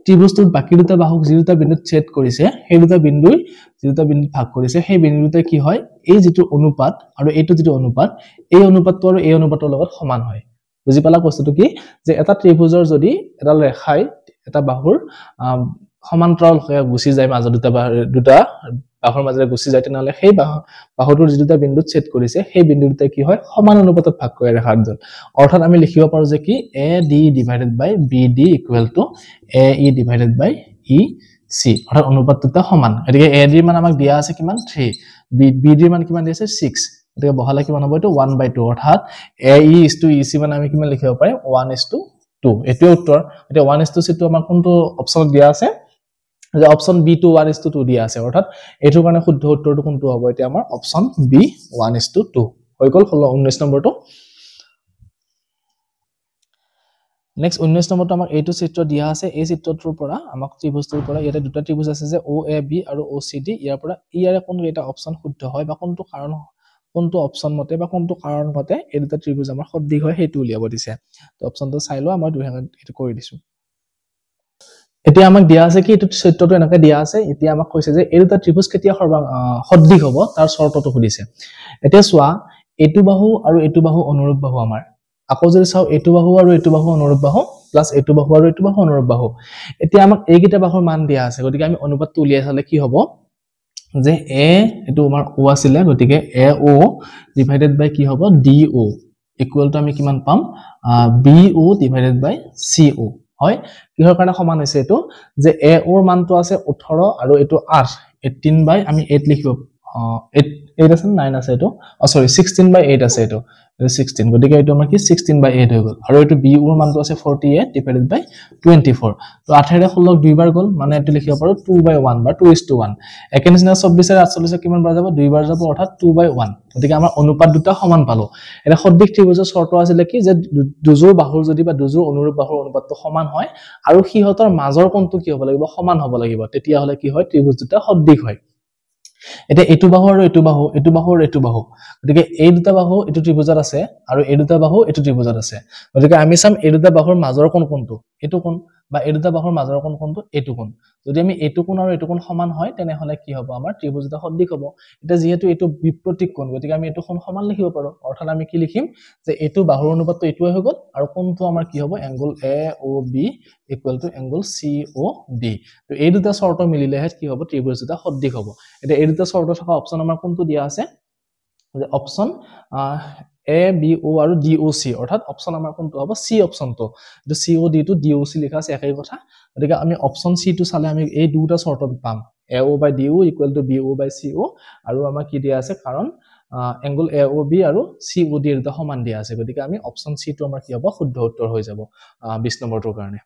ত্ৰিভুজটোৰ বাকি দুটা বাহুক যি দুটা বিন্দুত ছেদ কৰিছে সেই দুটা বিন্দুৰ যি দুটা বিন্দুত ভাগ কৰিছে সেই বিন্দুতে কি হয় এই যেটো অনুপাত আৰু এইটো যেটো অনুপাত এই অনুপাতটো আৰু এই অনুপাতৰ লগত সমান হয় বুজি পালা বস্তুটো কি যে এটা ত্ৰিভুজৰ যদি এটা ৰেখাই এটা বাহুৰ সমান্তৰাল হৈ গুছি যায় মাজৰ দুটা বাহুৰ মাজেৰে গুছি যায় তেনেহলে সেই বাহুটোৰ যি দুটা বিন্দুত ছেদ কৰিছে সেই বিন্দু দুটা কি হয় সমান অনুপাতত ভাগ কৰে ৰেখাডাল অৰ্থাৎ আমি লিখিব পাৰো যে কি AD / BD = AE / EC অৰ্থাৎ অনুপাত দুটা সমান এটিকে AD ৰ মান আমাক দিয়া আছে কিমান 3 BD ৰ মান কিমান দিয়া আছে 6 এটিকে বহালে কিমান হ'ব এটো 1/2 অৰ্থাৎ AE / EC মানে আমি কিমান লিখিব পাৰিম 1:2 এটো উত্তৰ এটা 1:6 টো আমাৰ কোনটো অপচনত দিয়া আছে যে অপচন বি টো 1:2 দিয়া আছে অৰ্থাৎ এটোৰ কাৰণে শুদ্ধ উত্তৰটো কোনটো হ'ব এতিয়া আমাৰ অপচন বি 1:2 হৈ গল 19 নম্বৰটো নেক্সট 19 নম্বৰটো আমাক এইটো চিত্ৰ দিয়া আছে এই চিত্ৰটোৰ পৰা আমাক ত্ৰিভুজটোৰ পৰা ইয়াতে দুটা ত্ৰিভুজ আছে যে OAB আৰু OCD ইয়াৰ পৰা ইয়াৰে কোনটো এটা অপচন শুদ্ধ হয় বা কোনটো কাৰণ কোনটো অপচন মতে বা কোনটো কাৰণ মতে এই দুটা ত্ৰিভুজ আমাৰ সদৃশ হয় হেতু উলিয়াব দিছে তো অপচনটো চাই লও মই এটো কৰি দিছো এতিয়া আমাক দিয়া আছে কি এটো চিত্ৰটো এনেকৈ দিয়া আছে এতিয়া আমাক কৈছে যে এই দুটা ত্ৰিভুজ কেতিয়া সদৃশ হ'ব তাৰ শৰ্তটো সুধিছে এতিয়া সোৱা এটো বাহু আৰু এটো বাহু অনুৰূপ বাহু আমাৰ আকৌ যদি চাও এটো বাহু আৰু এটো বাহু অনুৰূপ বাহু প্লাস এটো বাহু আৰু এটো বাহু অনুৰূপ বাহু এতিয়া আমাক এইকিটা বাহুৰ মান দিয়া আছে গতিকে আমি অনুপাতটো উলিয়াই চালে কি হ'ব যে a এটো আমাৰ o আছিল গতিকে AO / কি হ'ব DO = আমি কিমান পাম BO / CO হয় কিহৰ কাৰণে সমান হৈছে এটো যে AO ৰ মানটো আছে 18 আৰু এটো 8 18 / আমি 8 লিখিব 8 আছে 9 আছে এটো সৰি 16/8 আছে এটো 16 গতিকে এটো আমাৰ কি 16/8 হৈ গল আৰু এটো BO ৰ মানটো আছে 48 / 24 তো 8 ৰে 16 দুইবাৰ গল মানে এটো লিখিব পাৰো 2/1 বা 2:1 একেনিচিনা 24 ৰ 48 কিমান বাৰ যাব দুইবাৰ যাব অৰ্থাৎ 2/1 গতিকে আমাৰ অনুপাত দুটা সমান পালো এটা সদৃশ ত্ৰিভুজৰ শৰ্ত আছিল কি যে দুজোৰ বাহুৰ যদি বা দুজোৰ অনুৰূপ বাহুৰ অনুপাতটো সমান হয় আৰু হিহতৰ মাজৰ কোণটো কি হ'ব লাগিব সমান হ'ব লাগিব তেতিয়া হলে কি হয় ত্ৰিভুজ দুটা সদৃশ হয় এতিয়া এইটো বাহু আৰু এইটো বাহু, এইটো বাহু আৰু এইটো বাহু, গতিকে এই দুটা বাহু এইটো ত্ৰিভুজত আছে আৰু এই দুটা বাহু এইটো ত্ৰিভুজত আছে, গতিকে আমি চাম এই দুটা বাহুৰ মাজৰ কোণ কোনটো, এইটো কোণ, বা এই দুটা বাহুৰ মাজৰ কোণ কোনটো, এইটো কোণ। যদি আমি এইটো কোণ আৰু এইটো কোণ সমান হয় তেনেহলে কি হ'ব, আমাৰ ত্ৰিভুজ এটা সদৃশ হ'ব। এতিয়া যিহেতু এইটো বিপৰীত কোণ, গতিকে আমি এইটো কোণ সমান লিখিব পাৰো, অৰ্থাৎ আমি কি লিখিম যে এইটো বাহুৰ অনুপাতটো এইটোৱে হৈ গ'ল আৰু কোণটো আমাৰ কি হ'ব, angle AOB equal to angle COD। তো এই দুটা চৰ্ত মিলিলেহে কি হ'ব, ত্ৰিভুজ এটা সদৃশ হ'ব। এতিয়া এই দুটা চৰ্ত থকা অপচন আমাৰ কোনটো দিয়া আছে, যে অপচন ABO আৰু DOC, অৰ্থাৎ অপচন আমাৰ কোনটো হ'ব, C অপচনটো। এইটো COD টো DOC লিখা আছে একেই কথা, গতিকে আমি অপচন C টো চালে আমি এই দুটা চৰ্ত পাম, AO by DO equal to BO by CO, আৰু আমাৰ কি দিয়া আছে, কাৰণ এংগল AOB আৰু COD এই দুটা সমান দিয়া আছে, গতিকে আমি অপচন C টো আমাৰ কি হ'ব, শুদ্ধ উত্তৰ হৈ যাব 20 নম্বৰটোৰ কাৰণে।